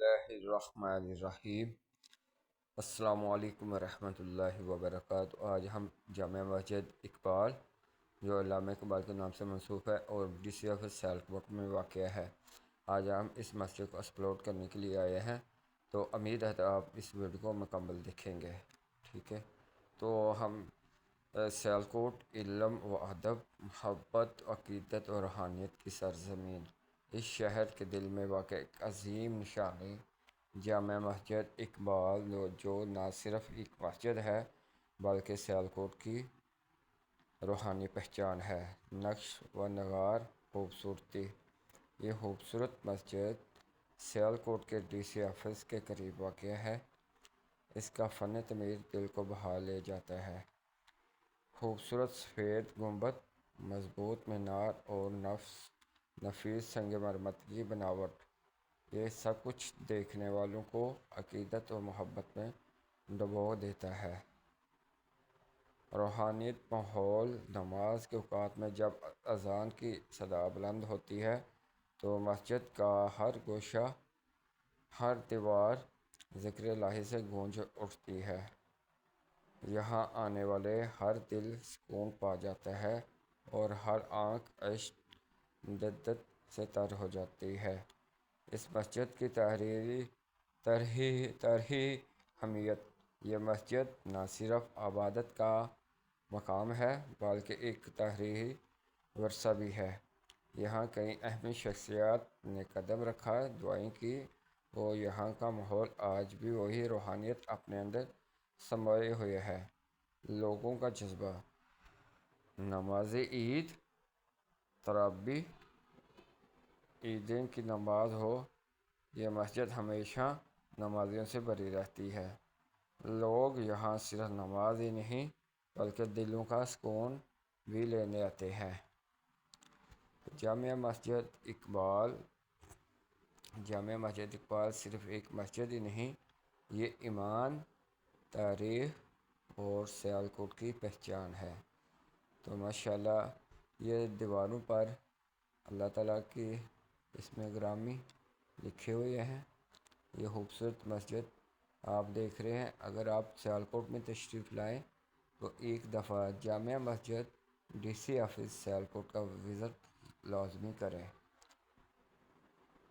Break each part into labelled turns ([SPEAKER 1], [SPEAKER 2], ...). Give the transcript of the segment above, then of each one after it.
[SPEAKER 1] اللہ الرحمن الرحیم۔ السلام علیکم ورحمۃ اللہ وبرکاتہ۔ آج ہم جامع مسجد اقبال جو علامہ اقبال کے نام سے منسوب ہے اور ڈی سی آفس سیالکوٹ میں واقع ہے، آج ہم اس مسجد کو ایکسپلور کرنے کے لیے آئے ہیں۔ تو امید ہے کہ آپ اس ویڈیو کو مکمل دیکھیں گے، ٹھیک ہے۔ تو ہم سیالکوٹ علم و ادب، محبت، عقیدت اور روحانیت کی سرزمین، اس شہر کے دل میں واقع ایک عظیم نشانی جامع مسجد اقبال جو نہ صرف ایک مسجد ہے بلکہ سیالکوٹ کی روحانی پہچان ہے۔ نقش و نگار خوبصورتی، یہ خوبصورت مسجد سیالکوٹ کے ڈی سی آفس کے قریب واقع ہے۔ اس کا فن تعمیر دل کو بہا لے جاتا ہے۔ خوبصورت سفید گنبد، مضبوط مینار اور نفیس سنگ مرمر کی بناوٹ، یہ سب کچھ دیکھنے والوں کو عقیدت اور محبت میں ڈبو دیتا ہے۔ روحانیت ماحول، نماز کے اوقات میں جب اذان کی صدا بلند ہوتی ہے تو مسجد کا ہر گوشہ، ہر دیوار ذکر الہی سے گونج اٹھتی ہے۔ یہاں آنے والے ہر دل سکون پا جاتا ہے اور ہر آنکھ عشق جدت سے تر ہو جاتی ہے۔ اس مسجد کی تاریخی اہمیت، یہ مسجد نہ صرف عبادت کا مقام ہے بلکہ ایک تاریخی ورثہ بھی ہے۔ یہاں کئی اہم شخصیات نے قدم رکھا، دعائیں کی، اور یہاں کا ماحول آج بھی وہی روحانیت اپنے اندر سموئے ہوئے ہے۔ لوگوں کا جذبہ، نماز عید، تراویح، عیدین کی نماز ہو، یہ مسجد ہمیشہ نمازیوں سے بھری رہتی ہے۔ لوگ یہاں صرف نماز ہی نہیں بلکہ دلوں کا سکون بھی لینے آتے ہیں۔ جامع مسجد اقبال صرف ایک مسجد ہی نہیں، یہ ایمان، تاریخ اور سیالکوٹ کی پہچان ہے۔ تو ماشاءاللہ یہ دیواروں پر اللہ تعالیٰ کی اسم گرامی لکھے ہوئے ہیں۔ یہ خوبصورت مسجد آپ دیکھ رہے ہیں۔ اگر آپ سیالکوٹ میں تشریف لائیں تو ایک دفعہ Jama Masjid D C office Sialkot کا وزٹ لازمی کریں۔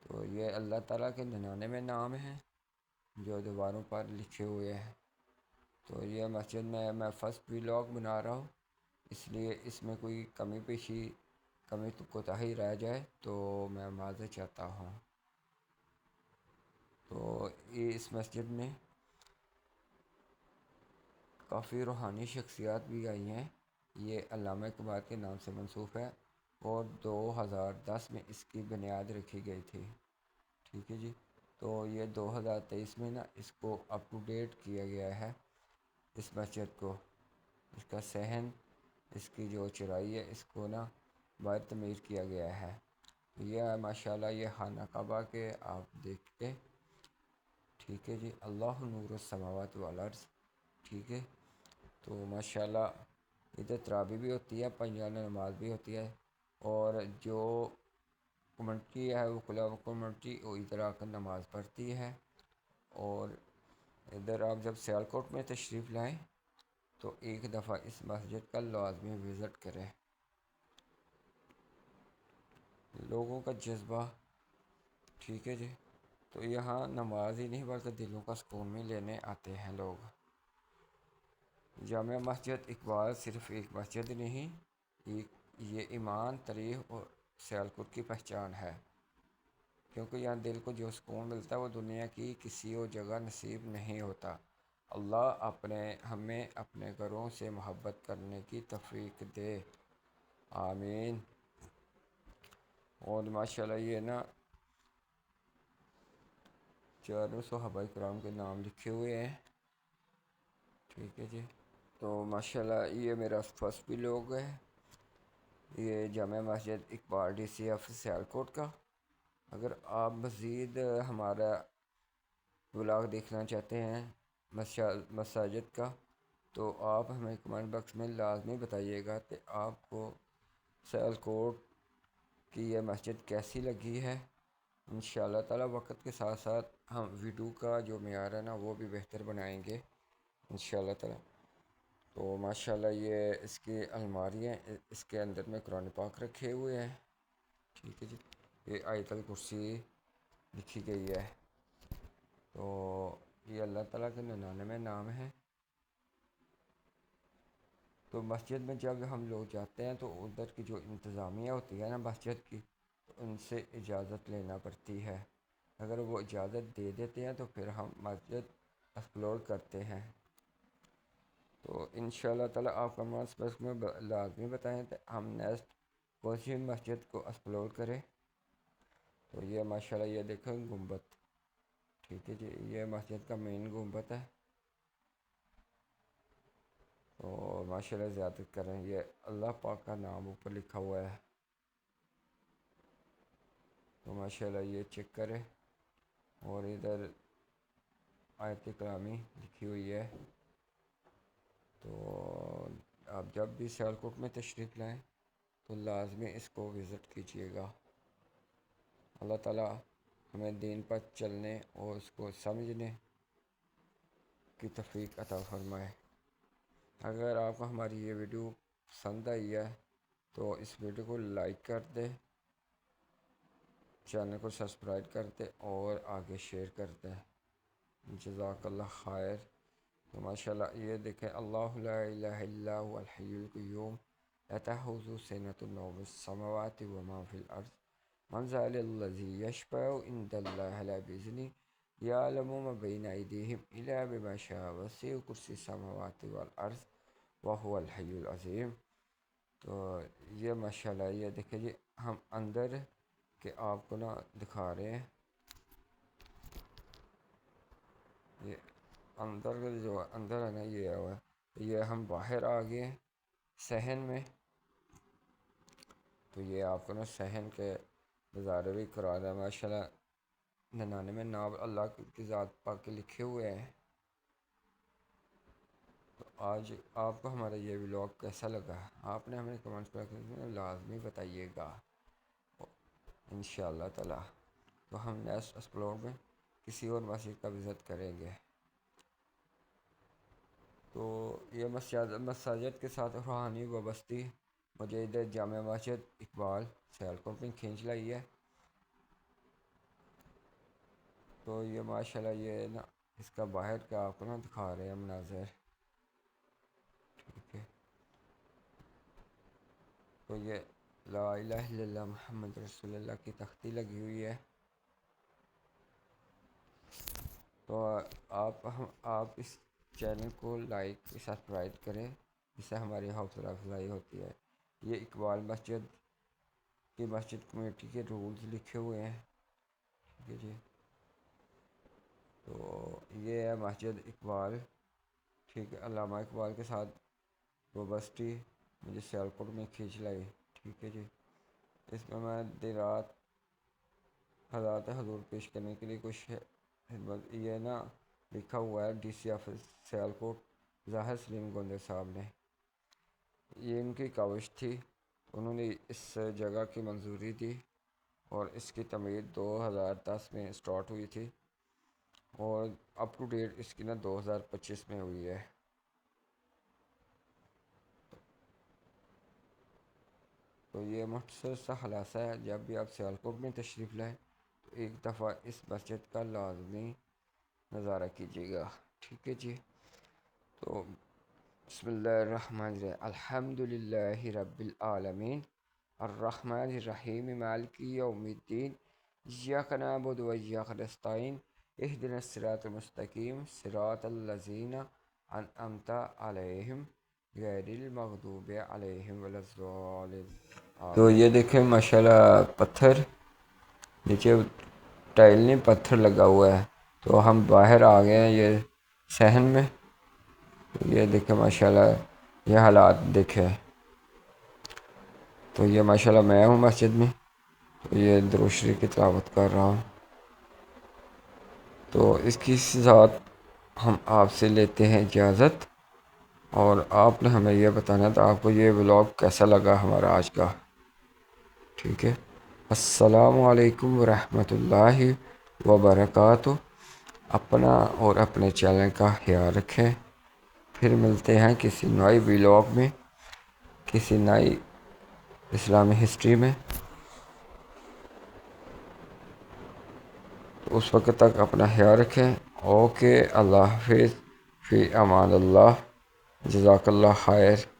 [SPEAKER 1] تو یہ اللہ تعالیٰ کے 99 نام ہیں جو دیواروں پر لکھے ہوئے ہیں۔ تو یہ مسجد میں فرسٹ ولاگ بنا رہا ہوں، اس لیے اس میں کوئی کمی کوتاہی رہ جائے تو میں معذرت چاہتا ہوں۔ تو اس مسجد میں کافی روحانی شخصیات بھی آئی ہیں۔ یہ علامہ اقبال کے نام سے منسوب ہے اور 2010 میں اس کی بنیاد رکھی گئی تھی، ٹھیک ہے جی۔ تو یہ 2023 میں اس کو اپ ٹو ڈیٹ کیا گیا ہے، اس مسجد کو، اس کا صحن، اس کی جو چرائی ہے، اس کو باہر تعمیر کیا گیا ہے۔ یہ ماشاءاللہ یہ خانہ کعبہ کے آپ دیکھتے، ٹھیک ہے جی۔ اللہ نور السماوات والارض، ٹھیک ہے۔ تو ماشاءاللہ ادھر تراویح بھی ہوتی ہے، پنجانہ نماز بھی ہوتی ہے، اور جو کمیونٹی ہے وہ کمیونٹی وہ ادھر آ کر نماز پڑھتی ہے۔ اور ادھر آپ جب سیالکوٹ میں تشریف لائیں تو ایک دفعہ اس مسجد کا لازمی وزٹ کریں۔ لوگوں کا جذبہ، ٹھیک ہے جی۔ تو یہاں نماز ہی نہیں بلکہ دلوں کا سکون بھی لینے آتے ہیں لوگ۔ جامع مسجد اقبال صرف ایک مسجد نہیں، یہ ایمان، تاریخ اور سیالکوٹ کی پہچان ہے، کیونکہ یہاں دل کو جو سکون ملتا ہے وہ دنیا کی کسی اور جگہ نصیب نہیں ہوتا۔ اللہ ہمیں اپنے گھروں سے محبت کرنے کی توفیق دے، آمین۔ اور ماشاءاللہ یہ 4 صحابہ کرام کے نام لکھے ہوئے ہیں، ٹھیک ہے جی۔ تو ماشاءاللہ یہ میرا فرسٹ ولاگ ہے، یہ Jama Masjid Iqbal D C office Sialkot کا۔ اگر آپ مزید ہمارا ولاگ دیکھنا چاہتے ہیں مساجد کا تو آپ ہمیں کمنٹ باکس میں لازمی بتائیے گا کہ آپ کو سیالکوٹ کی یہ مسجد کیسی لگی ہے۔ انشاءاللہ تعالی وقت کے ساتھ ساتھ ہم ویڈیو کا جو معیار ہے نا وہ بھی بہتر بنائیں گے انشاءاللہ تعالی۔ تو ماشاءاللہ یہ اس کی الماری ہے، اس کے اندر میں قرآن پاک رکھے ہوئے ہیں، ٹھیک ہے جی۔ یہ آیت الکرسی لکھی گئی ہے، تو یہ اللہ تعالیٰ کے 99 نام ہیں۔ تو مسجد میں جب ہم لوگ جاتے ہیں تو ادھر کی جو انتظامیہ ہوتی ہے نا مسجد کی، ان سے اجازت لینا پڑتی ہے۔ اگر وہ اجازت دے دیتے ہیں تو پھر ہم مسجد ایکسپلور کرتے ہیں۔ تو انشاءاللہ تعالیٰ آپ کمنٹس باکس میں لازمی بتائیں کہ ہم نیکسٹ کون سی مسجد کو ایکسپلور کریں۔ تو یہ ماشاءاللہ یہ دیکھیں گنبد، ٹھیک ہے جی، یہ مسجد کا مین گنبد ہے۔ تو ماشاءاللہ زیارت کریں، یہ اللہ پاک کا نام اوپر لکھا ہوا ہے، تو ماشاءاللہ یہ چیک کریں۔ اور ادھر آیت کلامی لکھی ہوئی ہے۔ تو آپ جب بھی سیالکوٹ میں تشریف لائیں تو لازمی اس کو وزٹ کیجیے گا۔ اللہ تعالیٰ ہمیں دین پر چلنے اور اس کو سمجھنے کی توفیق عطا فرمائے۔ اگر آپ کو ہماری یہ ویڈیو پسند آئی ہے تو اس ویڈیو کو لائک کر دیں، چینل کو سبسکرائب کر دیں اور آگے شیئر کر دیں۔ جزاک اللہ خیر۔ تو ماشاءاللہ یہ دیکھیں، اللہ لا الہ الا هو الحی القیوم لا تأخذه سنة ولا نوم، السماوات وما في الارض، من ذا الذی یشفع عند اللہ الا بإذنہ، یعلم ما بین ایدیہم الا بما شاء، وسع کرسی السماوات والارض وهو الحی العظیم۔ تو یہ ماشاءاللہ یہ دیکھیں جی، ہم اندر کہ آپ کو نا دکھا رہے ہیں، یہ اندر کا جو اندر ہے نا یہ ہوا ہے، یہ ہم باہر آ گئے ہیں صحن میں۔ تو یہ آپ کو نا صحن کے نظارے بھی کرا رہا ہے۔ ماشاءاللہ 99 نام اللہ کی ذات پاک کے لکھے ہوئے ہیں۔ تو آج آپ کو ہمارا یہ ولاگ کیسا لگا، آپ نے ہمیں کمنٹس میں لازمی بتائیے گا انشاءاللہ تعالی۔ تو ہم نیکسٹ ایکسپلور میں کسی اور مسجد کا وزٹ کریں گے۔ تو یہ مساجد کے ساتھ روحانی وابستی مجھے ادھر جامع مسجد اقبال سیالکوٹ میں کھینچ لائی ہے۔ تو یہ ماشاءاللہ یہ نا اس کا باہر کا آپ کو نا دکھا رہے ہیں مناظر، ٹھیک ہے۔ تو یہ لا الہ الا اللہ محمد رسول اللہ کی تختی لگی ہوئی ہے۔ تو آپ اس چینل کو لائک سبسکرائب کریں، جس سے ہماری حوصلہ افزائی ہوتی ہے۔ یہ اقبال مسجد کی مسجد کمیٹی کے رولز لکھے ہوئے ہیں، ٹھیک ہے جی۔ تو یہ ہے مسجد اقبال، ٹھیک ہے، علامہ اقبال کے ساتھ وابستی مجھے سیالکوٹ میں کھینچ لائی، ٹھیک ہے جی۔ اس میں میں دیر رات حضرات حضور پیش کرنے کے لیے کچھ خدمت، یہ نا لکھا ہوا ہے ڈی سی آفس سیالکوٹ ظاہر سلیم گوندے صاحب نے، یہ ان کی کاوش تھی، انہوں نے اس جگہ کی منظوری دی اور اس کی تعمیر 2010 میں سٹارٹ ہوئی تھی اور اپ ٹو ڈیٹ اس کی نا 2025 میں ہوئی ہے۔ تو یہ مختصر سا خلاصہ ہے، جب بھی آپ سیالکوٹ میں تشریف لائیں تو ایک دفعہ اس مسجد کا لازمی نظارہ کیجیے گا، ٹھیک ہے جی۔ تو بسم اللہ الرحمن الرحیم، الحمد للہ رب العالمین، الرحمن الرحیم، مالک یوم الدین، ایاک نعبد و ایاک نستعین، اہدنا الصراط المستقیم، صراط الذین انعمت علیہم غیر المغضوب علیہم ولا الضالین۔ تو یہ دیکھیں ماشاءاللہ پتھر نیچے ٹائل نہیں پتھر لگا ہوا ہے۔ تو ہم باہر آ گئے ہیں یہ صحن میں، یہ دیکھیں ماشاءاللہ یہ حالات دیکھیں۔ تو یہ ماشاءاللہ میں ہوں مسجد میں، تو یہ درود شریف کی تلاوت کر رہا ہوں۔ تو اس کی ساتھ ہم آپ سے لیتے ہیں اجازت، اور آپ نے ہمیں یہ بتانا تھا آپ کو یہ ولاگ کیسا لگا ہمارا آج کا، ٹھیک ہے۔ السلام علیکم ورحمۃ اللہ وبرکاتہ۔ اپنا اور اپنے چینل کا خیال رکھیں۔ پھر ملتے ہیں کسی نئی ویلاگ میں، کسی نئی اسلامی ہسٹری میں۔ اس وقت تک اپنا خیال رکھیں۔ اوکے، اللہ حافظ، فی امان اللہ، جزاک اللہ خیر۔